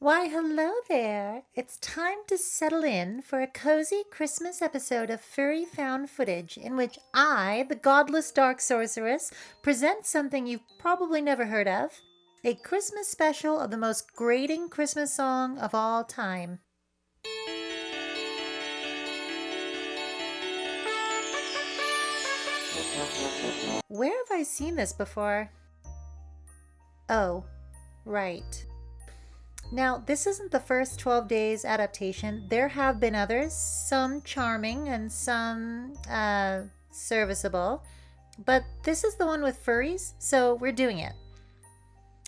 Why, hello there. It's time to settle in for a cozy Christmas episode of Furry Found Footage in which I, the godless dark sorceress, present something you've probably never heard of, a Christmas special of the most grating Christmas song of all time. Where have I seen this before? Oh, right. Now, this isn't the first 12 Days adaptation. There have been others, some charming and some, serviceable. But this is the one with furries, so we're doing it.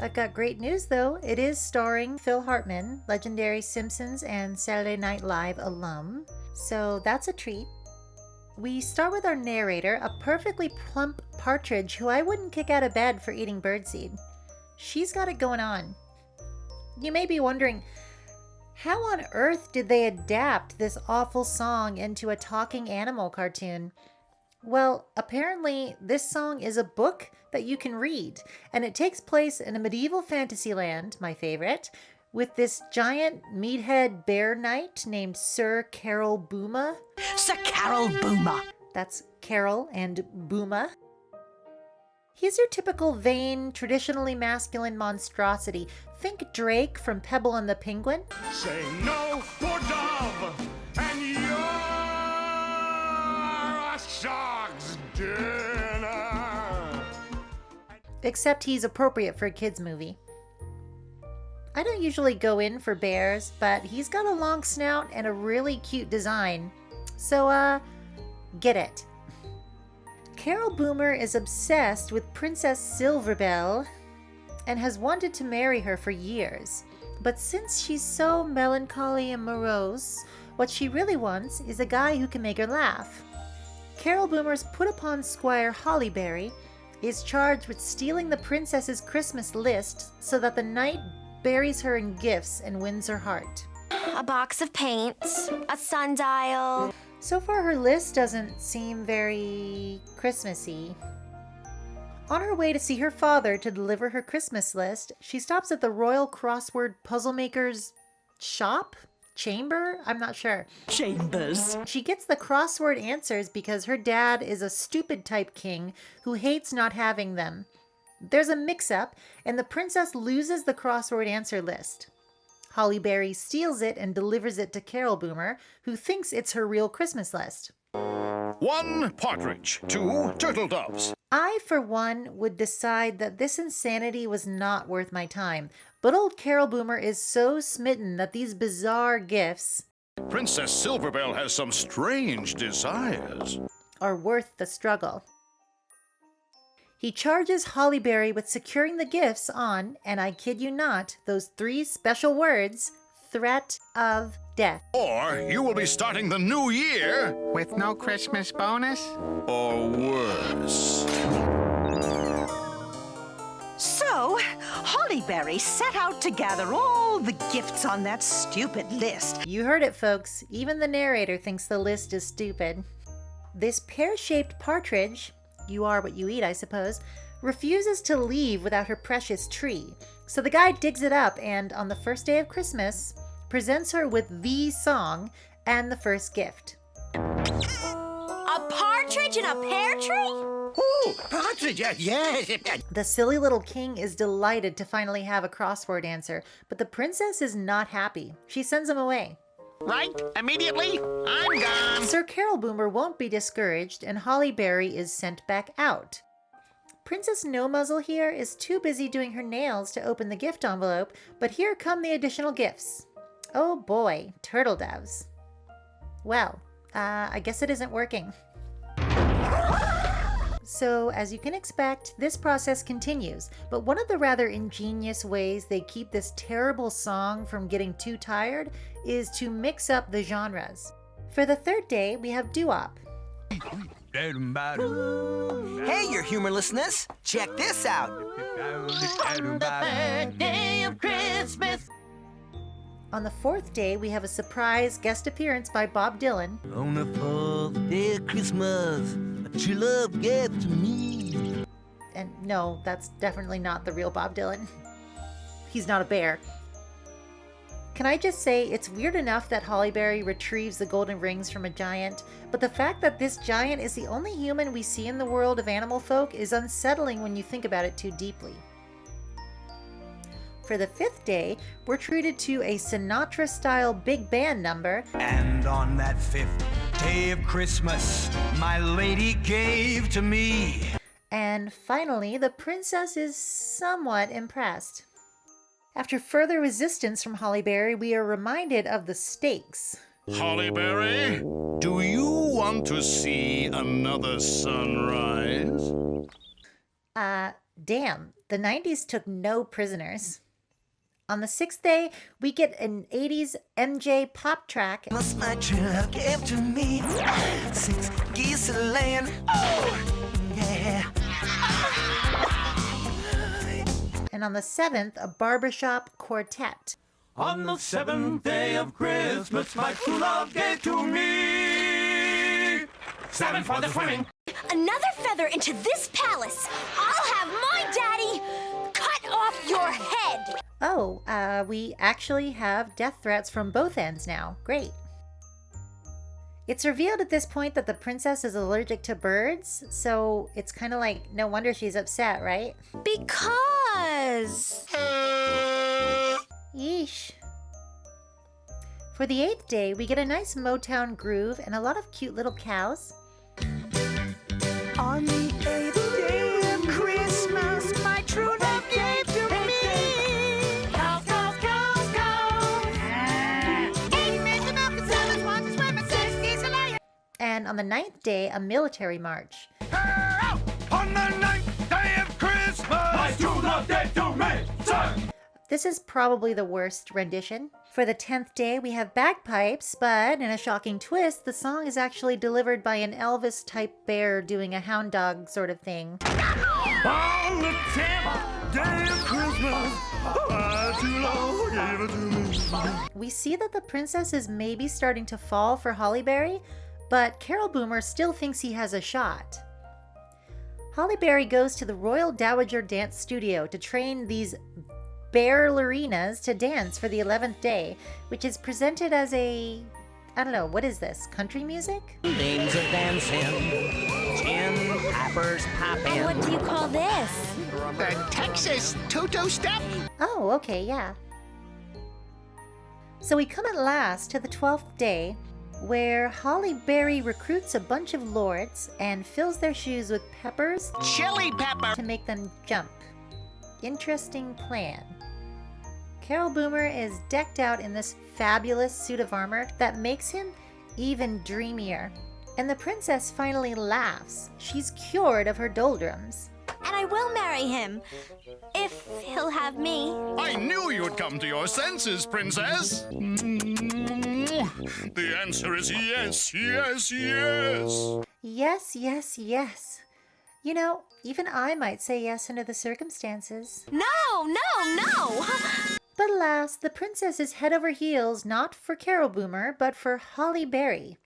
I've got great news, though. It is starring Phil Hartman, legendary Simpsons and Saturday Night Live alum. So that's a treat. We start with our narrator, a perfectly plump partridge who I wouldn't kick out of bed for eating birdseed. She's got it going on. You may be wondering, how on earth did they adapt this awful song into a talking animal cartoon? Well, apparently this song is a book that you can read, and it takes place in a medieval fantasy land, my favorite, with this giant meathead bear knight named Sir Carolboomer. Sir Carolboomer. That's Carol and Booma. He's your typical vain, traditionally masculine monstrosity. Think Drake from Pebble and the Penguin. Say no, poor dove, and you're a shark's dinner. Except he's appropriate for a kid's movie. I don't usually go in for bears, but he's got a long snout and a really cute design. So, get it. Carolboomer is obsessed with Princess Silverbell and has wanted to marry her for years. But since she's so melancholy and morose, what she really wants is a guy who can make her laugh. Carolboomer's put-upon squire Hollyberry is charged with stealing the princess's Christmas list so that the knight buries her in gifts and wins her heart. A box of paints, a sundial. So far, her list doesn't seem very Christmassy. On her way to see her father to deliver her Christmas list, she stops at the Royal Crossword Puzzle Maker's shop? Chamber? I'm not sure. Chambers. She gets the crossword answers because her dad is a stupid type king who hates not having them. There's a mix-up, and the princess loses the crossword answer list. Hollyberry steals it and delivers it to Carolboomer, who thinks it's her real Christmas list. 1 partridge, 2 turtle doves. I, for one, would decide that this insanity was not worth my time, but old Carolboomer is so smitten that these bizarre gifts Princess Silverbell has some strange desires. are worth the struggle. He charges Hollyberry with securing the gifts on, and I kid you not, those 3 special words, threat of death. Or you will be starting the new year, With no Christmas bonus? or worse. So, Hollyberry set out to gather all the gifts on that stupid list. You heard it, folks. Even the narrator thinks the list is stupid. This pear-shaped partridge, you are what you eat, I suppose, refuses to leave without her precious tree. So the guy digs it up and, on the first day of Christmas, presents her with the song and the first gift. A partridge in a pear tree? Oh, partridge, yes. The silly little king is delighted to finally have a crossword answer, but the princess is not happy. She sends him away. Right? Immediately? I'm gone. Sir Carolboomer won't be discouraged, and Hollyberry is sent back out. Princess No Muzzle here is too busy doing her nails to open the gift envelope, but here come the additional gifts. Oh boy, turtle doves. Well, I guess it isn't working. So, as you can expect, this process continues, but one of the rather ingenious ways they keep this terrible song from getting too tired is to mix up the genres. For the 3rd day, we have doo-wop. Hey, your humorlessness. Check this out. Day of Christmas. On the 4th day, we have a surprise guest appearance by Bob Dylan. On the 4th day of Christmas, a true love gave to me. And no, that's definitely not the real Bob Dylan. He's not a bear. Can I just say, it's weird enough that Holly Berry retrieves the golden rings from a giant, but the fact that this giant is the only human we see in the world of animal folk is unsettling when you think about it too deeply. For the 5th day, we're treated to a Sinatra-style big band number. And on that 5th day of Christmas, my lady gave to me. And finally, the princess is somewhat impressed. After further resistance from Holly Berry, we are reminded of the stakes. Holly Berry, do you want to see another sunrise? Damn, the 90s took no prisoners. On the 6th day, we get an 80s MJ pop track. Must my true love gave to me 6 geese a laying. Oh, yeah. And on the 7th, a barbershop quartet. On the 7th day of Christmas, my true love gave to me 7 for the swimming. Another feather into this palace. I'll have my daddy cut off your head. Oh, we actually have death threats from both ends now. Great. It's revealed at this point that the princess is allergic to birds, so it's kind of like, no wonder she's upset, right? Because... Yeesh. For the 8th day, we get a nice Motown groove and a lot of cute little cows. On the 8th day of Christmas, my true love gave to me. Cows, cows, cows, cows. 8 minutes of milk and 7 swans to swim and 6 geese a laying. And on the 9th day, a military march. On the 9th day of Christmas, my true love gave to me. This is probably the worst rendition. For the 10th day, we have bagpipes, but in a shocking twist, the song is actually delivered by an Elvis-type bear doing a hound dog sort of thing. On the 10th day of Christmas, my true love gave it to me. We see that the princess is maybe starting to fall for Holly Berry, but Carolboomer still thinks he has a shot. Holly Berry goes to the Royal Dowager Dance Studio to train these ballerinas to dance for the 11th day, which is presented as a, I don't know, what is this, country music? Dames are dancing, tin poppers popping. What do you call this? The Texas Toto Step? Oh, okay, yeah. So we come at last to the 12th day, where Holly Berry recruits a bunch of lords and fills their shoes with peppers Chili pepper. to make them jump. Interesting plan. Carolboomer is decked out in this fabulous suit of armor that makes him even dreamier. And the princess finally laughs. She's cured of her doldrums. And I will marry him. If he'll have me. I knew you'd come to your senses, princess. The answer is yes, yes, yes. Yes, yes, yes. You know, even I might say yes under the circumstances. No, no, no! But alas, the princess is head over heels not for Carolboomer, but for Holly Berry.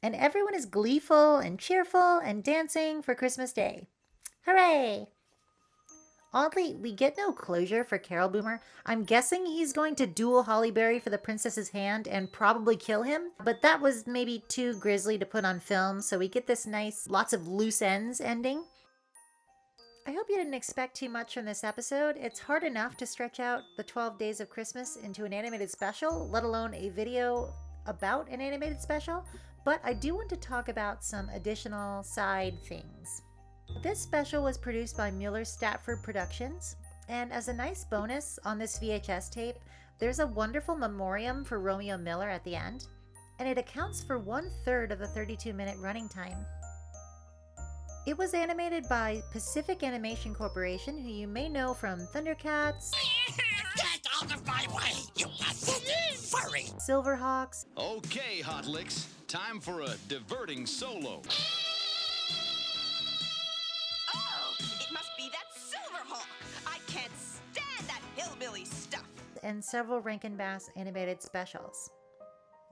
And everyone is gleeful and cheerful and dancing for Christmas Day. Hooray! Oddly, we get no closure for Carolboomer. I'm guessing he's going to duel Holly Berry for the princess's hand and probably kill him, but that was maybe too grisly to put on film, so we get this nice, lots of loose ends ending. I hope you didn't expect too much from this episode. It's hard enough to stretch out the 12 days of Christmas into an animated special, let alone a video about an animated special, but I do want to talk about some additional side things. This special was produced by Mueller-Stafford Productions, and as a nice bonus on this VHS tape, there's a wonderful memoriam for Romeo Miller at the end, and it accounts for 1/3 of the 32-minute running time. It was animated by Pacific Animation Corporation, who you may know from Thundercats, Get out of my way, you furry! Silverhawks, Okay, Hot Licks, time for a diverting solo. Oh, it must be that Silverhawk. I can't stand that hillbilly stuff. and several Rankin Bass animated specials.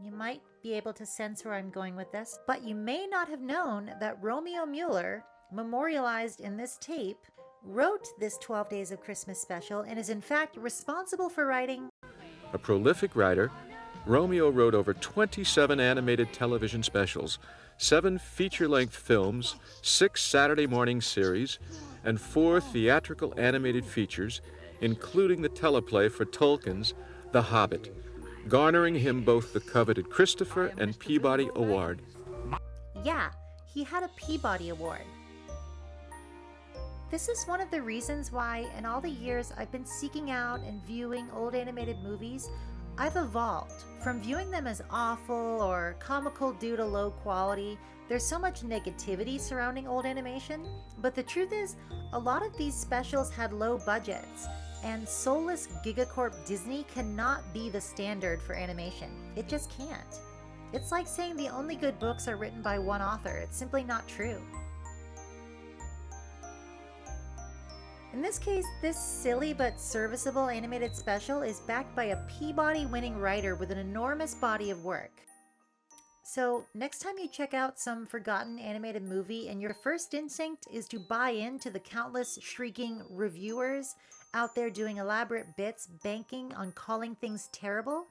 You might be able to sense where I'm going with this, but you may not have known that Romeo Mueller, memorialized in this tape, wrote this 12 Days of Christmas special and is in fact responsible for writing A prolific writer, Romeo wrote over 27 animated television specials, 7 feature-length films, 6 Saturday morning series, and 4 theatrical animated features, including the teleplay for Tolkien's The Hobbit, garnering him both the coveted Christopher and Peabody Award. Yeah, he had a Peabody Award. This is one of the reasons why, in all the years I've been seeking out and viewing old animated movies, I've evolved from viewing them as awful or comical due to low quality. There's so much negativity surrounding old animation, but the truth is, a lot of these specials had low budgets, and soulless Gigacorp Disney cannot be the standard for animation. It just can't. It's like saying the only good books are written by one author. It's simply not true. In this case, this silly but serviceable animated special is backed by a Peabody-winning writer with an enormous body of work. So, next time you check out some forgotten animated movie and your first instinct is to buy into the countless shrieking reviewers out there doing elaborate bits banking on calling things terrible,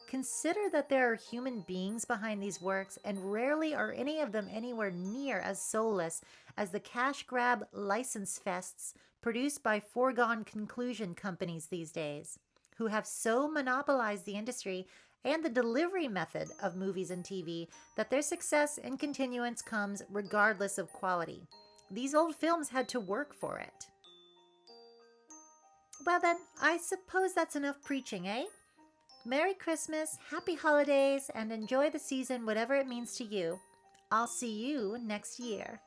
consider that there are human beings behind these works, and rarely are any of them anywhere near as soulless as the cash grab license fests produced by foregone conclusion companies these days, who have so monopolized the industry and the delivery method of movies and TV that their success and continuance comes regardless of quality. These old films had to work for it. Well then, I suppose that's enough preaching, eh? Merry Christmas, Happy Holidays, and enjoy the season, whatever it means to you. I'll see you next year.